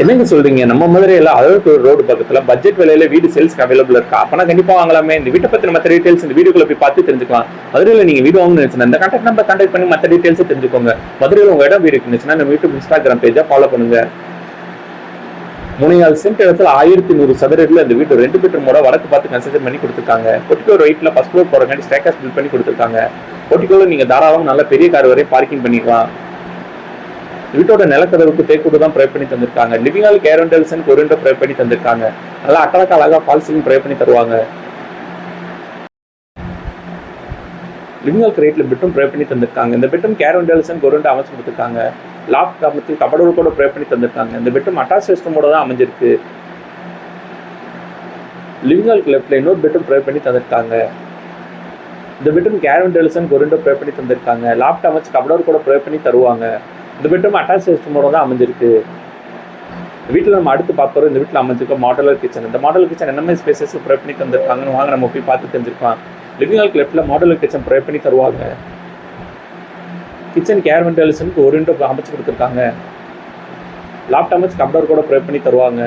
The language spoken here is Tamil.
என்னங்க சொல்றீங்க? நம்ம மதுரையில அழகர் ரோடு பக்கத்துல பட்ஜெட் விலையில வீடு சேல்ஸ்க்கு அவைலபிள் இருக்கா? அப்பனா கண்டிப்பா வாங்கலாமே. இந்த வீட்டை பத்தி மற்ற டீடைல்ஸ் இந்த வீடியோக்குள்ள போய் பார்த்து தெரிஞ்சுக்கலாம். மதுரையில நீங்க வீடு வாங்கணும்னு நினைச்சுன்னா இந்த கான்டாக்ட் நம்பர் கான்டாக்ட் பண்ணி மற்ற டீடைல்ஸ் தெரிஞ்சுக்கோங்க. மதுரையில உங்க இடம் வீடு இருக்குன்னு நம்ம யூடியூப் இன்ஸ்டாகிராம் பேஜா ஃபாலோ பண்ணுங்க. 3.4 சென்ட் இடத்துல 1100 சதுரடியில் இந்த வீடு 2 பெட்ரூமோட வடக்கு பார்த்து கன்ஸ்ட்ரக்ஷன் பண்ணி கொடுத்துருக்காங்க. பொட்டிக்கோ ரைட்ல ஃபர்ஸ்ட் ஃப்ளோர் போறங்காட்டி ஸ்டேக்கர்ஸ் பில்ட் பண்ணி கொடுத்துருக்காங்க. பொட்டிக்கோல நீங்க தாராளம் நல்ல பெரிய கார் வரை பார்க்கிங் பண்ணிக்கலாம். வீட்டோட நிலக்கதவுக்கு தேக்கூட தான் ப்ரே பண்ணி தந்திருக்காங்க. லிவிங் ஹால் கேரண்டல்ஸ் கொரிண்டோ ப்ரே பண்ணி தந்திருக்காங்க. நல்லா அட்டராக்க அழகா ஃபால் சீலிங் ப்ரே பண்ணி தருவாங்க. லிவிங் ஹால் ரேட்ல பெட்ரூம் ப்ரே பண்ணி தந்திருக்காங்க. இந்த பெட்ரூம் கேரண்டல்ஸ் கொரிண்டோ அமைச்சு கொடுத்துருக்காங்க. லாஃப்ட் காமத்தில் கபடோடு கூட ப்ரே பண்ணி தந்திருக்காங்க. இந்த பெட்ரூம் அட்டாச் ரெஸ்ட்ரூமோட தான் அமைஞ்சிருக்கு. லிவிங் ஹால் லெஃப்ட்ல இன்னொரு பெட்ரூம் ப்ரே பண்ணி தந்திருக்காங்க. இந்த பெட்ரூம் கேரண்டல்ஸ் கொரிண்டோ ப்ரே பண்ணி தந்திருக்காங்க. லாஃப்ட் அமைச்சு கபடோடு கூட ப்ரே பண்ணி தருவாங்க. இந்த பெட்ரூம் அட்டாச் ரெஸ்ட்ரூமோட தான் அமைஞ்சிருக்கு. வீட்டில் நம்ம அடுத்து பார்க்குறோம். இந்த வீட்டில் அமைஞ்சிருக்க மாடலர் கிச்சன். இந்த மாடலர் கிச்சன் என்ன மாதிரி ஸ்பேசஸ் ப்ரே பண்ணி தந்திருக்காங்கன்னு வாங்க நம்ம போய் பார்த்து தெரிஞ்சுக்கலாம். லிவிங் ஹால் லெஃப்ட்ல மாடலர் கிச்சன் ப்ரே பண்ணி தருவாங்க. கிச்சன் கேரண்டல்ஸ்க்கு ஒரு விண்டோ அமைச்சு கொடுத்துருக்காங்க. லாஃப்ட் அமைச்சு கபடோர் கூட ப்ரே பண்ணி தருவாங்க.